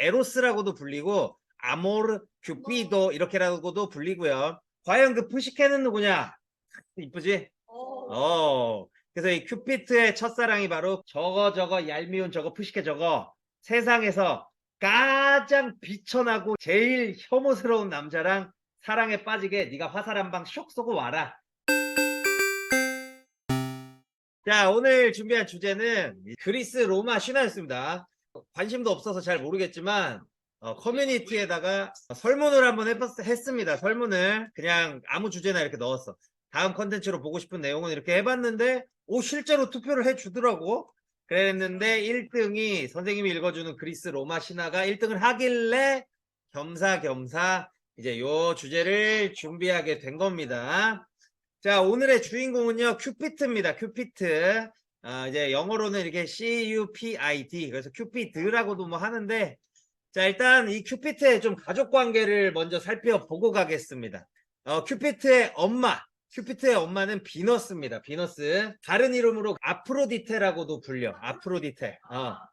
에로스라고도 불리고 아모르, 큐피도 이렇게라고도 불리고요. 과연 그 푸시케는 누구냐? 이쁘지? 그래서 이 큐피트의 첫사랑이 바로 저거 얄미운 저거 푸시케 저거 세상에서 가장 비천하고 제일 혐오스러운 남자랑 사랑에 빠지게 네가 화살 한 방 쇽 쏘고 와라. 자, 오늘 준비한 주제는 그리스 로마 신화였습니다. 관심도 없어서 잘 모르겠지만 커뮤니티에다가 설문을 한번 했습니다. 설문을 그냥 아무 주제나 이렇게 넣었어. 다음 컨텐츠로 보고 싶은 내용은 이렇게 해봤는데 실제로 투표를 해주더라고. 그랬는데 1등이 선생님이 읽어주는 그리스 로마 신화가 1등을 하길래 겸사겸사 이제 요 주제를 준비하게 된 겁니다. 자, 오늘의 주인공은요, 큐피트입니다. 큐피트. 이제 영어로는 이렇게 C-U-P-I-D. 그래서 큐피드라고도 뭐 하는데, 자, 일단 이 큐피트의 좀 가족 관계를 먼저 살펴보고 가겠습니다. 큐피트의 엄마. 큐피트의 엄마는 비너스입니다. 비너스. 다른 이름으로 아프로디테라고도 불려. 아프로디테.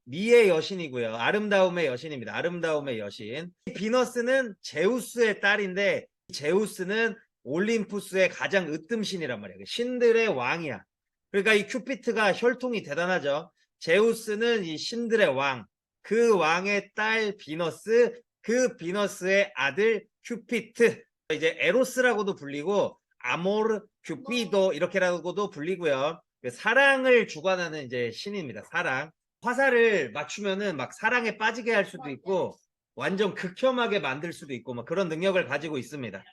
미의 여신이고요. 아름다움의 여신입니다. 아름다움의 여신. 비너스는 제우스의 딸인데, 제우스는 올림푸스의 가장 으뜸신이란 말이야. 신들의 왕이야. 그러니까 이 큐피트가 혈통이 대단하죠. 제우스는 이 신들의 왕, 그 왕의 딸 비너스, 그 비너스의 아들 큐피트. 이제 에로스라고도 불리고 아모르, 큐피도 이렇게라고도 불리고요. 사랑을 주관하는 이제 신입니다. 사랑. 화살을 맞추면은 막 사랑에 빠지게 할 수도 있고 완전 극혐하게 만들 수도 있고 막 그런 능력을 가지고 있습니다.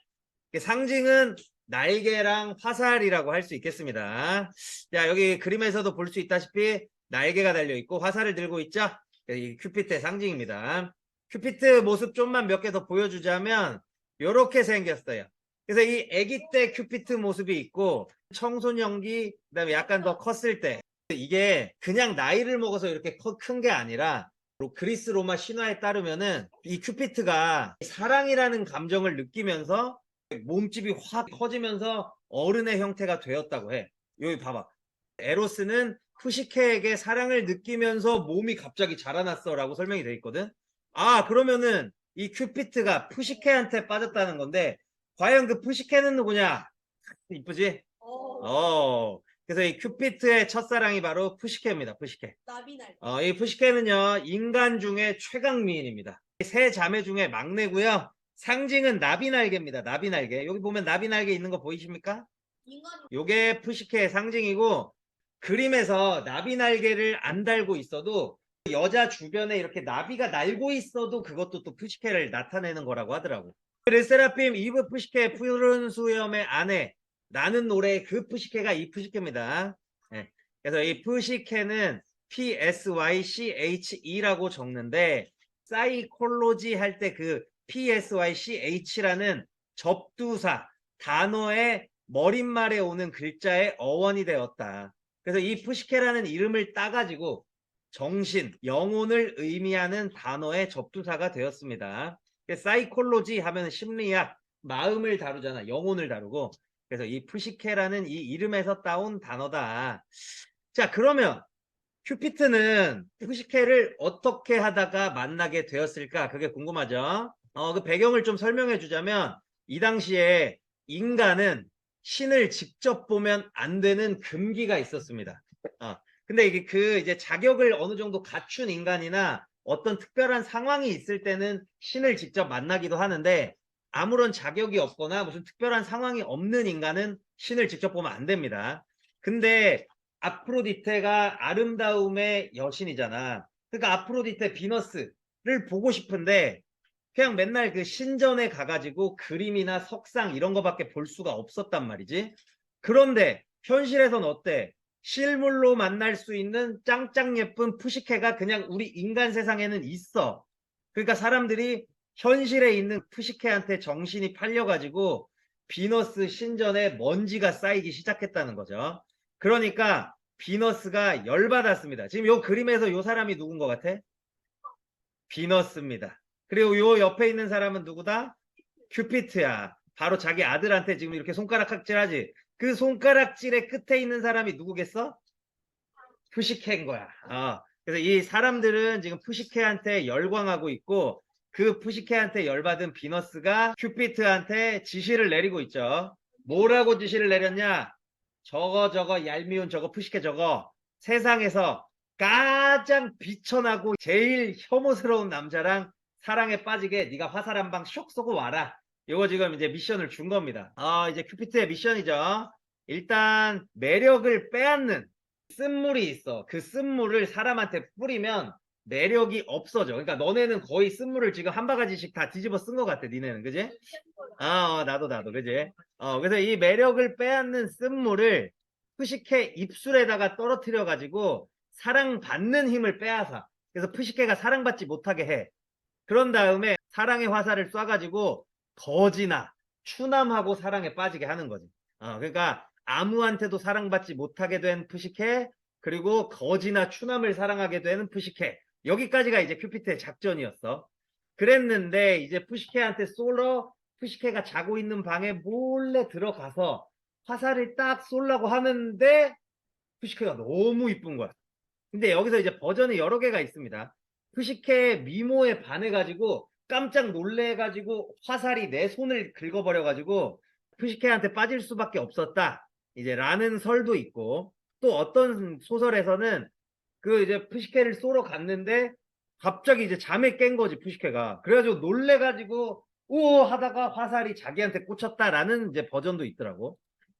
상징은 날개랑 화살이라고 할 수 있겠습니다. 자, 여기 그림에서도 볼 수 있다시피 날개가 달려있고 화살을 들고 있죠? 이 큐피트의 상징입니다. 큐피트 모습 좀만 몇 개 더 보여주자면 이렇게 생겼어요. 그래서 이 아기 때 큐피트 모습이 있고 청소년기 그다음에 약간 더 컸을 때 이게 그냥 나이를 먹어서 이렇게 큰 게 아니라 그리스 로마 신화에 따르면은 이 큐피트가 사랑이라는 감정을 느끼면서 몸집이 확 커지면서 어른의 형태가 되었다고 해. 여기 봐봐. 에로스는 푸시케에게 사랑을 느끼면서 몸이 갑자기 자라났어 라고 설명이 돼 있거든. 그러면은 이 큐피트가 푸시케한테 빠졌다는 건데 과연 그 푸시케는 누구냐? 이쁘지? 그래서 이 큐피트의 첫사랑이 바로 푸시케입니다. 푸시케. 이 푸시케는요 인간 중에 최강 미인입니다. 세 자매 중에 막내고요. 상징은 나비날개입니다. 나비날개. 여기 보면 나비날개 있는 거 보이십니까? 요게 푸시케의 상징이고 그림에서 나비날개를 안 달고 있어도 여자 주변에 이렇게 나비가 날고 있어도 그것도 또 푸시케를 나타내는 거라고 하더라고. 르세라핌 이브 푸시케 푸른 수염의 아내 나는 노래의 그 푸시케가 이 푸시케입니다. 네. 그래서 이 푸시케는 PSYCHE라고 적는데 사이콜로지 할 때 그 PSYCH라는 접두사 단어의 머릿말에 오는 글자의 어원이 되었다. 그래서 이 푸시케라는 이름을 따가지고 정신, 영혼을 의미하는 단어의 접두사가 되었습니다. 사이콜로지 하면 심리학, 마음을 다루잖아. 영혼을 다루고. 그래서 이 푸시케라는 이 이름에서 따온 단어다. 자, 그러면 큐피트는 푸시케를 어떻게 하다가 만나게 되었을까? 그게 궁금하죠? 그 배경을 좀 설명해 주자면 이 당시에 인간은 신을 직접 보면 안 되는 금기가 있었습니다. 근데 이게 이제 자격을 어느 정도 갖춘 인간이나 어떤 특별한 상황이 있을 때는 신을 직접 만나기도 하는데 아무런 자격이 없거나 무슨 특별한 상황이 없는 인간은 신을 직접 보면 안 됩니다. 근데 아프로디테가 아름다움의 여신이잖아. 그러니까 아프로디테 비너스를 보고 싶은데 그냥 맨날 그 신전에 가가지고 그림이나 석상 이런 거밖에 볼 수가 없었단 말이지. 그런데 현실에선 어때? 실물로 만날 수 있는 짱짱 예쁜 푸시케가 그냥 우리 인간 세상에는 있어. 그러니까 사람들이 현실에 있는 푸시케한테 정신이 팔려가지고 비너스 신전에 먼지가 쌓이기 시작했다는 거죠. 그러니까 비너스가 열받았습니다. 지금 요 그림에서 요 사람이 누군 것 같아? 비너스입니다. 그리고 요 옆에 있는 사람은 누구다? 큐피트야. 바로 자기 아들한테 지금 이렇게 손가락질하지. 그 손가락질의 끝에 있는 사람이 누구겠어? 푸시케인 거야. 그래서 이 사람들은 지금 푸시케한테 열광하고 있고 그 푸시케한테 열받은 비너스가 큐피트한테 지시를 내리고 있죠. 뭐라고 지시를 내렸냐? 저거 얄미운 저거 푸시케 저거 세상에서 가장 비천하고 제일 혐오스러운 남자랑 사랑에 빠지게 네가 화살 한 방 쇽 쏘고 와라. 이거 지금 이제 미션을 준 겁니다. 이제 큐피트의 미션이죠. 일단 매력을 빼앗는 쓴물이 있어. 그 쓴물을 사람한테 뿌리면 매력이 없어져. 그러니까 너네는 거의 쓴물을 지금 한 바가지씩 다 뒤집어 쓴 것 같아. 니네는 그지? 나도 그지? 그래서 이 매력을 빼앗는 쓴물을 푸시케 입술에다가 떨어뜨려 가지고 사랑받는 힘을 빼앗아. 그래서 푸시케가 사랑받지 못하게 해. 그런 다음에 사랑의 화살을 쏴가지고 거지나 추남하고 사랑에 빠지게 하는 거지. 그러니까 아무한테도 사랑받지 못하게 된 푸시케, 그리고 거지나 추남을 사랑하게 되는 푸시케. 여기까지가 이제 큐피트의 작전이었어. 그랬는데 이제 푸시케한테 쏠러 푸시케가 자고 있는 방에 몰래 들어가서 화살을 딱 쏠라고 하는데 푸시케가 너무 이쁜 거야. 근데 여기서 이제 버전이 여러 개가 있습니다. 푸시케 미모에 반해가지고 깜짝 놀래가지고 화살이 내 손을 긁어버려가지고 푸시케한테 빠질 수밖에 없었다. 이제 라는 설도 있고, 또 어떤 소설에서는 그 이제 푸시케를 쏘러 갔는데 갑자기 이제 잠에 깬 거지 푸시케가. 그래가지고 놀래가지고 오 하다가 화살이 자기한테 꽂혔다라는 이제 버전도 있더라고.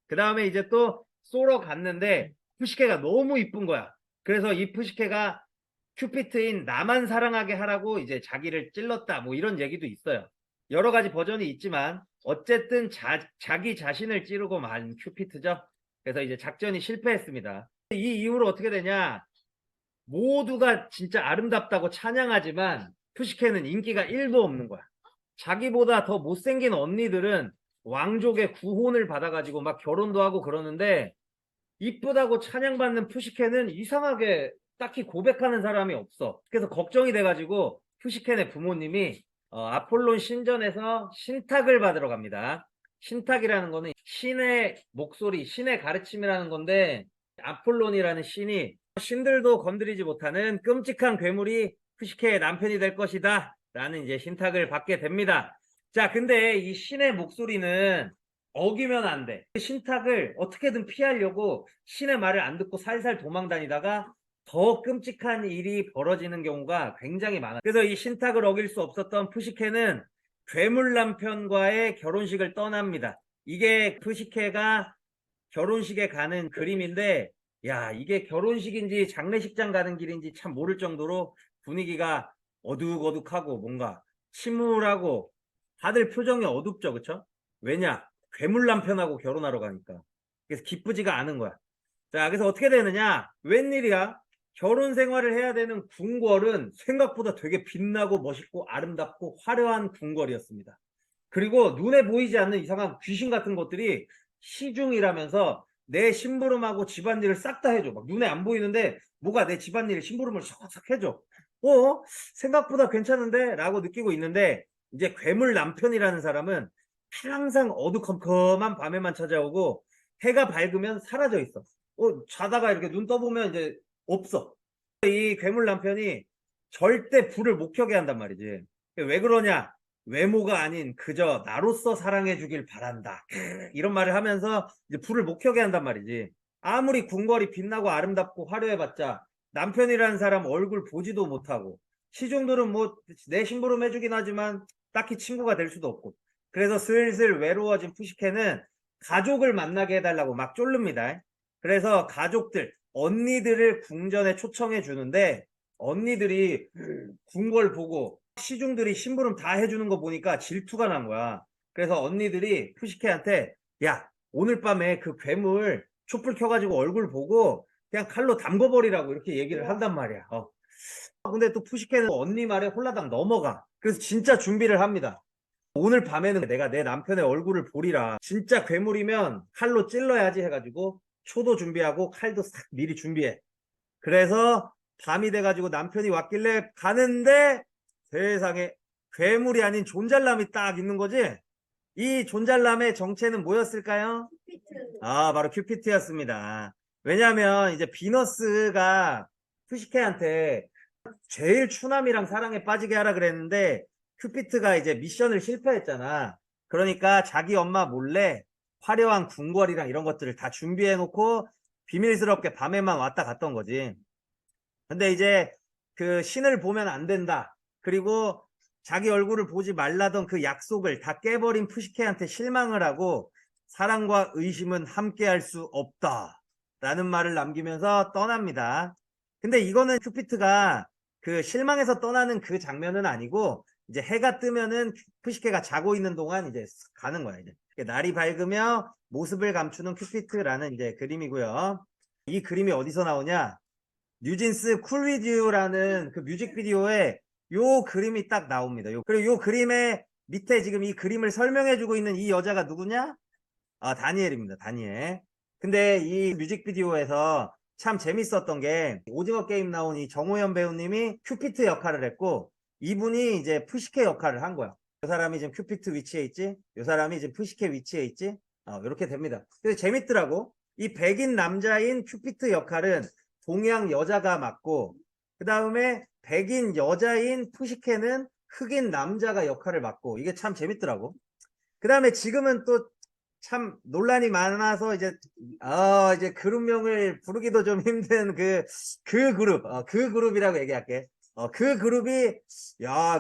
그 다음에 이제 또 쏘러 갔는데 푸시케가 너무 이쁜 거야. 그래서 이 푸시케가 큐피트인 나만 사랑하게 하라고 이제 자기를 찔렀다 뭐 이런 얘기도 있어요. 여러 가지 버전이 있지만 어쨌든 자기 자신을 찌르고 만 큐피트죠. 그래서 이제 작전이 실패했습니다. 이 이후로 어떻게 되냐? 모두가 진짜 아름답다고 찬양하지만 푸시케는 인기가 1도 없는 거야. 자기보다 더 못생긴 언니들은 왕족의 구혼을 받아가지고 막 결혼도 하고 그러는데 이쁘다고 찬양받는 푸시케는 이상하게 딱히 고백하는 사람이 없어. 그래서 걱정이 돼가지고 푸시케의 부모님이 아폴론 신전에서 신탁을 받으러 갑니다. 신탁이라는 거는 신의 목소리, 신의 가르침이라는 건데 아폴론이라는 신이 신들도 건드리지 못하는 끔찍한 괴물이 푸시케의 남편이 될 것이다 라는 이제 신탁을 받게 됩니다. 자, 근데 이 신의 목소리는 어기면 안 돼. 신탁을 어떻게든 피하려고 신의 말을 안 듣고 살살 도망다니다가 더 끔찍한 일이 벌어지는 경우가 굉장히 많아. 그래서 이 신탁을 어길 수 없었던 푸시케는 괴물 남편과의 결혼식을 떠납니다. 이게 푸시케가 결혼식에 가는 그림인데, 야, 이게 결혼식인지 장례식장 가는 길인지 참 모를 정도로 분위기가 어둑어둑하고 뭔가 침울하고 다들 표정이 어둡죠, 그쵸? 왜냐? 괴물 남편하고 결혼하러 가니까. 그래서 기쁘지가 않은 거야. 자, 그래서 어떻게 되느냐? 웬일이야? 결혼 생활을 해야 되는 궁궐은 생각보다 되게 빛나고 멋있고 아름답고 화려한 궁궐이었습니다. 그리고 눈에 보이지 않는 이상한 귀신 같은 것들이 시중이라면서 내 심부름하고 집안일을 싹 다 해줘. 막 눈에 안 보이는데 뭐가 내 집안일 심부름을 싹싹 해줘. 생각보다 괜찮은데? 라고 느끼고 있는데 이제 괴물 남편이라는 사람은 항상 어두컴컴한 밤에만 찾아오고 해가 밝으면 사라져 있어. 자다가 이렇게 눈 떠보면 이제 없어. 이 괴물 남편이 절대 불을 못 켜게 한단 말이지. 왜 그러냐? 외모가 아닌 그저 나로서 사랑해 주길 바란다. 이런 말을 하면서 이제 불을 못 켜게 한단 말이지. 아무리 궁궐이 빛나고 아름답고 화려해봤자 남편이라는 사람 얼굴 보지도 못하고 시중들은 뭐 내 심부름 해주긴 하지만 딱히 친구가 될 수도 없고. 그래서 슬슬 외로워진 푸시케는 가족을 만나게 해달라고 막 쫄릅니다. 그래서 가족들, 언니들을 궁전에 초청해 주는데 언니들이 궁궐 보고 시중들이 심부름 다 해주는 거 보니까 질투가 난 거야. 그래서 언니들이 푸시케한테 야, 오늘 밤에 그 괴물 촛불 켜가지고 얼굴 보고 그냥 칼로 담궈버리라고 이렇게 얘기를 한단 말이야. 근데 또 푸시케는 언니 말에 홀라당 넘어가. 그래서 진짜 준비를 합니다. 오늘 밤에는 내가 내 남편의 얼굴을 보리라. 진짜 괴물이면 칼로 찔러야지 해가지고 초도 준비하고 칼도 싹 미리 준비해. 그래서 밤이 돼가지고 남편이 왔길래 가는데 세상에 괴물이 아닌 존잘남이 딱 있는 거지. 이 존잘남의 정체는 뭐였을까요? 바로 큐피트였습니다. 왜냐하면 이제 비너스가 푸시케한테 제일 추남이랑 사랑에 빠지게 하라 그랬는데 큐피트가 이제 미션을 실패했잖아. 그러니까 자기 엄마 몰래 화려한 궁궐이랑 이런 것들을 다 준비해 놓고 비밀스럽게 밤에만 왔다 갔던 거지. 근데 이제 그 신을 보면 안 된다. 그리고 자기 얼굴을 보지 말라던 그 약속을 다 깨버린 푸시케한테 실망을 하고 사랑과 의심은 함께할 수 없다. 라는 말을 남기면서 떠납니다. 근데 이거는 큐피트가 그 실망해서 떠나는 그 장면은 아니고 이제 해가 뜨면은 푸시케가 자고 있는 동안 이제 가는 거야. 이제 날이 밝으며 모습을 감추는 큐피트라는 이제 그림이고요. 이 그림이 어디서 나오냐? 뉴진스 쿨 위드 유라는 그 뮤직비디오에 요 그림이 딱 나옵니다. 그리고 요 그림의 밑에 지금 이 그림을 설명해주고 있는 이 여자가 누구냐? 아, 다니엘입니다. 다니엘. 근데 이 뮤직비디오에서 참 재밌었던 게 오징어 게임 나온 이 정호연 배우님이 큐피트 역할을 했고 이분이 이제 푸시케 역할을 한 거야. 이 사람이 지금 큐피트 위치에 있지? 이 사람이 지금 푸시케 위치에 있지? 이렇게 됩니다. 근데 재밌더라고. 이 백인 남자인 큐피트 역할은 동양 여자가 맡고 그 다음에 백인 여자인 푸시케는 흑인 남자가 역할을 맡고 이게 참 재밌더라고. 그 다음에 지금은 또 참 논란이 많아서 이제 그룹명을 부르기도 좀 힘든 그 그룹, 그 그룹이라고 얘기할게. 그 그룹이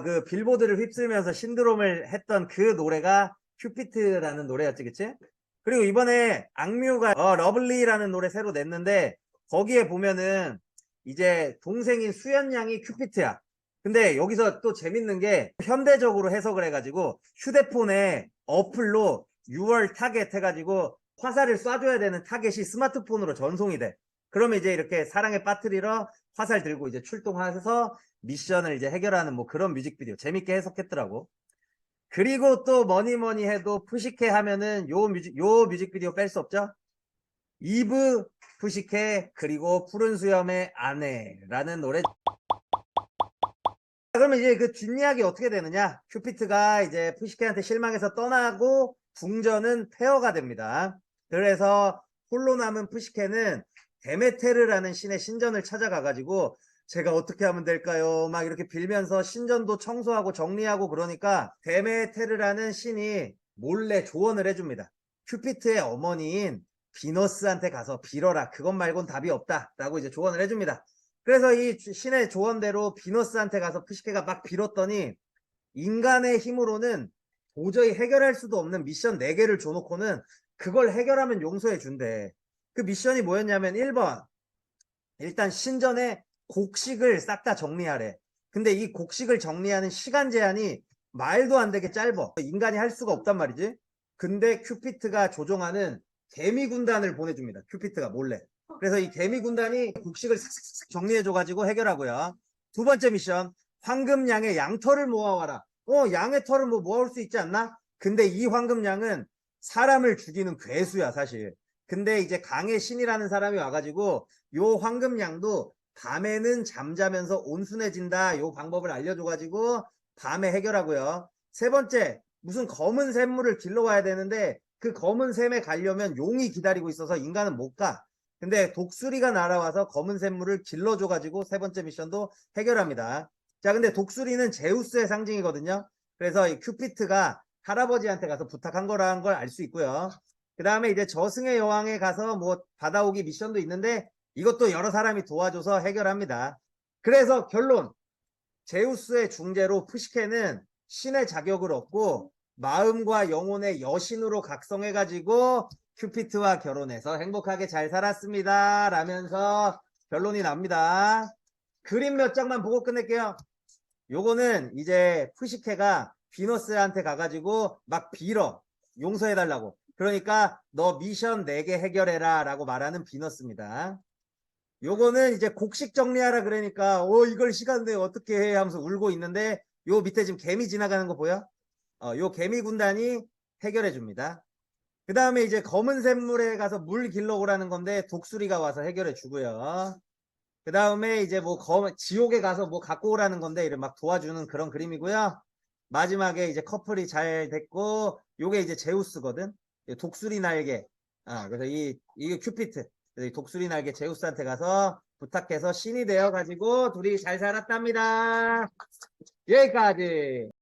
그 빌보드를 휩쓸면서 신드롬을 했던 그 노래가 큐피트라는 노래였지, 그치? 그리고 이번에 악뮤가 러블리라는 노래 새로 냈는데 거기에 보면은 이제 동생인 수연 양이 큐피트야. 근데 여기서 또 재밌는 게 현대적으로 해석을 해가지고 휴대폰에 어플로 6월 타겟 해가지고 화살을 쏴줘야 되는 타겟이 스마트폰으로 전송이 돼. 그러면 이제 이렇게 사랑에 빠뜨리러 화살 들고 이제 출동해서 미션을 이제 해결하는 뭐 그런 뮤직비디오 재밌게 해석했더라고. 그리고 또 뭐니 해도 푸시케 하면은 요 뮤직비디오 뺄 수 없죠? 이브 푸시케 그리고 푸른 수염의 아내라는 노래. 그러면 이제 그 뒷이야기 어떻게 되느냐? 큐피트가 이제 푸시케한테 실망해서 떠나고 궁전은 폐허가 됩니다. 그래서 홀로 남은 푸시케는 데메테르라는 신의 신전을 찾아가가지고 제가 어떻게 하면 될까요? 막 이렇게 빌면서 신전도 청소하고 정리하고 그러니까 데메테르라는 신이 몰래 조언을 해줍니다. 큐피트의 어머니인 비너스한테 가서 빌어라. 그것 말곤 답이 없다. 라고 이제 조언을 해줍니다. 그래서 이 신의 조언대로 비너스한테 가서 푸시케가 막 빌었더니 인간의 힘으로는 도저히 해결할 수도 없는 미션 4개를 줘놓고는 그걸 해결하면 용서해 준대. 그 미션이 뭐였냐면 1번 일단 신전에 곡식을 싹 다 정리하래. 근데 이 곡식을 정리하는 시간 제한이 말도 안 되게 짧아. 인간이 할 수가 없단 말이지. 근데 큐피트가 조종하는 개미 군단을 보내줍니다. 큐피트가 몰래. 그래서 이 개미 군단이 곡식을 싹싹싹 정리해줘가지고 해결하고요. 두 번째 미션, 황금양의 양털을 모아와라. 양의 털을 뭐 모아올 수 있지 않나? 근데 이 황금양은 사람을 죽이는 괴수야, 사실. 근데 이제 강의 신이라는 사람이 와가지고 요 황금양도 밤에는 잠자면서 온순해진다. 요 방법을 알려줘가지고 밤에 해결하고요. 세 번째, 무슨 검은 샘물을 길러와야 되는데 그 검은 샘에 가려면 용이 기다리고 있어서 인간은 못 가. 근데 독수리가 날아와서 검은 샘물을 길러줘가지고 세 번째 미션도 해결합니다. 자, 근데 독수리는 제우스의 상징이거든요. 그래서 이 큐피트가 할아버지한테 가서 부탁한 거라는 걸 알 수 있고요. 그 다음에 이제 저승의 여왕에 가서 뭐 받아오기 미션도 있는데 이것도 여러 사람이 도와줘서 해결합니다. 그래서 결론, 제우스의 중재로 푸시케는 신의 자격을 얻고 마음과 영혼의 여신으로 각성해가지고 큐피트와 결혼해서 행복하게 잘 살았습니다. 라면서 결론이 납니다. 그림 몇 장만 보고 끝낼게요. 요거는 이제 푸시케가 비너스한테 가가지고 막 빌어. 용서해달라고. 그러니까 너 미션 4개 해결해라 라고 말하는 비너스입니다. 요거는 이제 곡식 정리하라 그러니까 이걸 시간 내에 어떻게 해 하면서 울고 있는데 요 밑에 지금 개미 지나가는 거 보여? 요 개미 군단이 해결해 줍니다. 그 다음에 이제 검은 샘물에 가서 물 길러 오라는 건데 독수리가 와서 해결해 주고요. 그 다음에 이제 뭐 지옥에 가서 뭐 갖고 오라는 건데 이를 막 도와주는 그런 그림이고요. 마지막에 이제 커플이 잘 됐고 요게 이제 제우스거든. 독수리 날개. 그래서 이게 큐피트. 그래서 이 독수리 날개 제우스한테 가서 부탁해서 신이 되어가지고 둘이 잘 살았답니다. 여기까지.